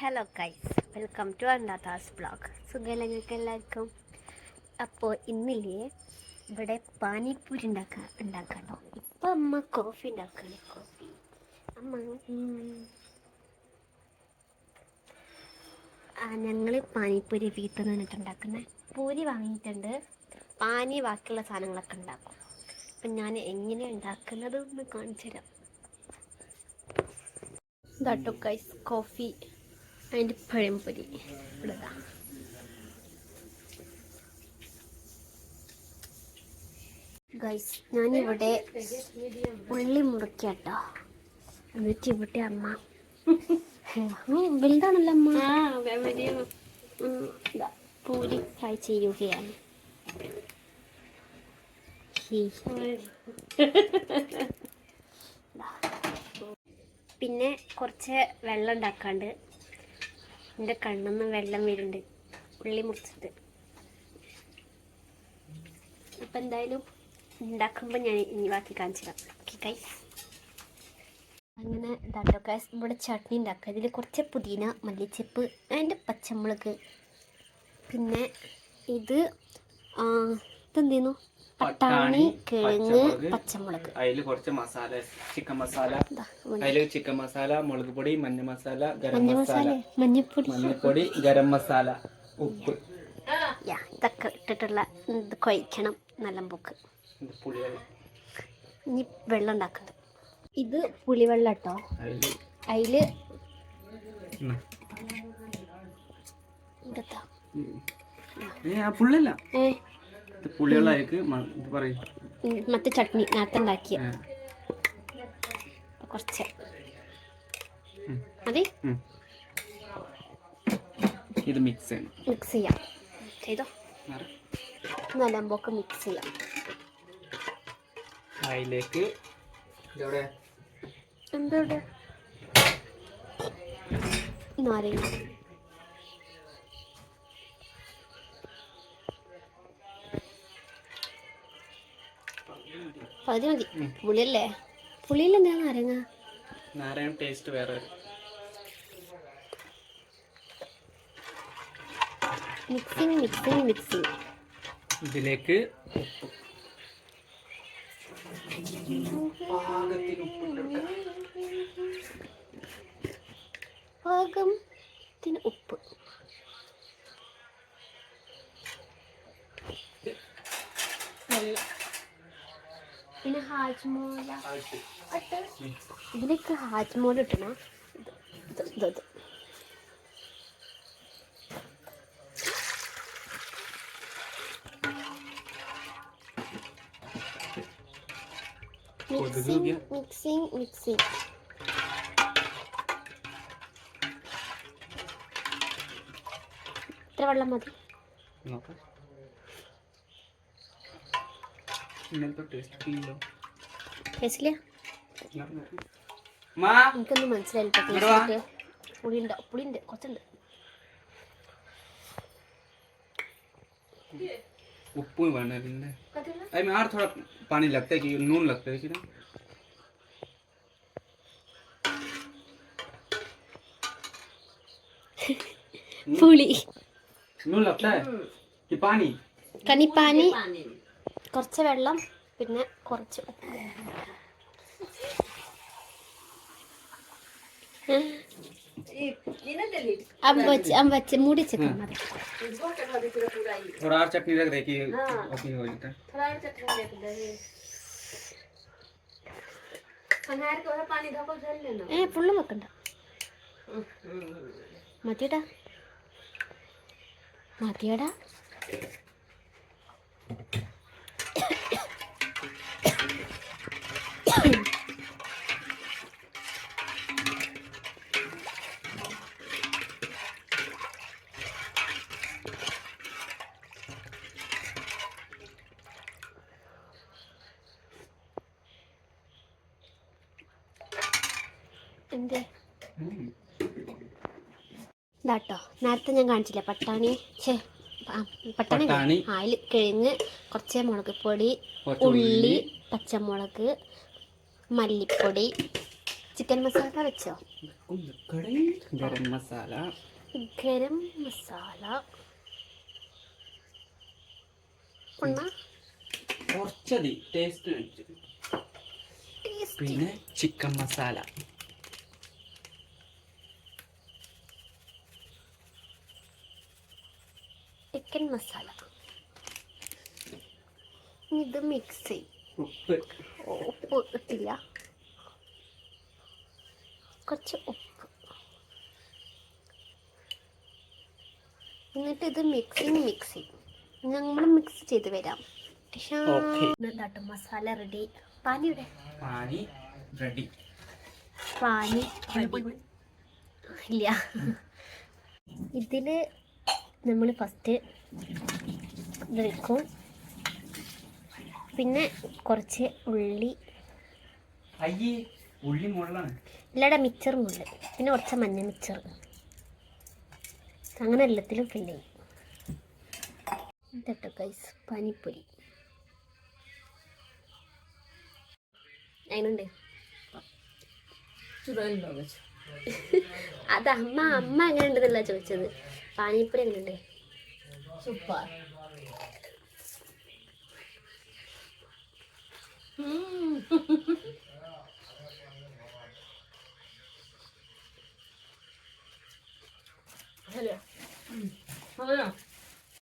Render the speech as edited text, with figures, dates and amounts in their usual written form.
Hello guys, welcome to Annatha's blog. സുഖമല്ല നിങ്ങൾക്ക് എല്ലാവർക്കും? അപ്പോൾ ഇന്നില്ലേ ഇവിടെ പാനിപ്പൂരി ഉണ്ടാക്കാട്ടോ. ഇപ്പം അമ്മ കോഫി ഉണ്ടാക്കുകയാണ്. കോഫി അമ്മ ഞങ്ങൾ പാനിപ്പൂരി വീട്ടിൽ നിന്നിട്ട് ഉണ്ടാക്കുന്നത്. പൂരി വാങ്ങിയിട്ടുണ്ട്, പാനി ബാക്കിയുള്ള സാധനങ്ങളൊക്കെ ഉണ്ടാക്കും. അപ്പം ഞാൻ എങ്ങനെയാണ് ഉണ്ടാക്കുന്നത് എന്ന് കാണിച്ചു തരാം. ഇതാട്ടോ ഗൈസ് കോഫി അതിൻ്റെ പഴംപൊരി ഇവിടെ. ഗൈസ് ഞാനിവിടെ ഉള്ളി മുറിക്കാട്ടോ. എന്നിട്ട് ഇവിടെ അമ്മ വലുതാണല്ലോ അമ്മ പൂരി ഫ്രൈ ചെയ്യുകയാണ്. പിന്നെ കുറച്ച് വെള്ളം ഉണ്ടാക്കാണ്ട്, എൻ്റെ കണ്ണിന്ന് വെള്ളം വരുന്നുണ്ട് ഉള്ളി മുറിച്ചിട്ട്. അപ്പം എന്തായാലും ഉണ്ടാക്കുമ്പോൾ ഞാൻ ഇനി ബാക്കി കാണിച്ചു തരാം. ഓക്കെ ഗൈസ്, അങ്ങനെ ഇതാട്ടോ ഗൈസ് ഇവിടെ ചട്നി ഉണ്ടാക്കുക. ഇതിൽ കുറച്ച് പുതിന, മല്ലിച്ചപ്പ്, അതിൻ്റെ പച്ചമുളക്, പിന്നെ ഇതെന്തെന്നു പട്ടാണി, കിഴങ്ങ്, പച്ചമുളക്, അതിൽ കുറച്ച് മസാല, ചിക്കൻ മസാല, മുളക് പൊടി, മഞ്ഞ മസാല, ഗരം മസാല, മഞ്ഞപ്പൊടി, ഗരം മസാല, ഉപ്പ്, ഇതൊക്കെ ഇട്ടിട്ടുള്ള ഇത് കുഴക്കണം നല്ല പോക്ക്. ഇനി വെള്ളം ഉണ്ടാക്കുന്നത്, ഇത് പുളിവെള്ളം കേട്ടോ. അതിൽ മറ്റേ ചട്നി നേരത്തെ ഉണ്ടാക്കിയ കുറച്ച് മതി. ഇത് മിക്സ് ചെയ്യാം. ചെയ്തോ, നല്ലമ്പോക്ക് മിക്സ് ചെയ്യാം. അതിലേക്ക് എന്താ നാരങ്ങ, പകുതി മതി. പുളിയല്ലേ, പുളിയിലെന്താ നാരങ്ങ ടേസ്റ്റ് വേറെ. മിക്സിങ് ഇതിലേക്ക് പാകത്തിന് ഉപ്പ്, പിന്നെ ഹാജ്മോല. ഇതിലേക്ക് ഹാജ്മോല ഇട്ടണം. ഇത് മിക്സിങ്. ഇത്ര വെള്ളം മതി. എനിക്കൊന്നും മനസ്സിലായില്ല. പുളിയുണ്ട് കുറച്ചുണ്ട്. उप्पू बना है अरे में और थोड़ा पानी लगता है कि नून लगता है ना। पुली नून लगता है कि पानी കണിപ്പാനി, കുറച്ച് വെള്ളം, പിന്നെ കുറച്ച് അമ്പച്ച് മൂടി വെച്ചേക്കാം മതി. थोड़ा और चटनी रख दे कि ओके हो जाता है. थोड़ा और चटनी रख दे. अनार को पानी धोको जल लेना. फुल्ल വെക്കണ്ട. മതിയടാ. എന്തേ ഇതാട്ടോ നേരത്തെ ഞാൻ കാണിച്ചില്ല പട്ടാണി അതിൽ കിഴങ്ങ്, കുറച്ച് മുളക് പൊടി, ഉള്ളി, പച്ചമുളക്, മല്ലിപ്പൊടി, ചിക്കൻ മസാല വെച്ചോ? ഗരം മസാല. ഗരം മസാല ഉണ്ണ കുറച്ചതി ടേസ്റ്റ് വെച്ച്. പിന്നെ ചിക്കൻ മസാല. ചിക്കൻ മസാല. ഇത് മിക്സ് ചെയ്യും. ഉപ്പ്. ഉപ്പ് ഇട്ടില്ല, കുറച്ച് ഉപ്പ്. എന്നിട്ട് ഇത് മിക്സ് ചെയ്യും. നമ്മൾ മിക്സ് ചെയ്ത് വരാം. ഇതാട്ടോ മസാല റെഡി. പാനിയുടെ പാനി റെഡി. പാനി ഇല്ല. ഇതിൽ നമ്മൾ ഫസ്റ്റ് ഇത് വെക്കും. പിന്നെ കുറച്ച് ഉള്ളി. അയ്യേ ഉള്ളി മുള്ളാണ്. ഇല്ലടാ മിച്ചർ മുള്ള. പിന്നെ കുറച്ച് മഞ്ഞ മിച്ചർ. അങ്ങനെ എല്ലാത്തിലും ഫില്ല് ചെയ്യും. ഇതട്ടോ ഗൈസ് പാനിപ്പൊരി. അതിനുണ്ട് അത് അമ്മ എങ്ങനെ ഉണ്ടെന്നല്ല ചോദിച്ചത്. പാനിപ്പൊരി എങ്ങനെയുണ്ട്? സൂപ്പർ. ഹലോ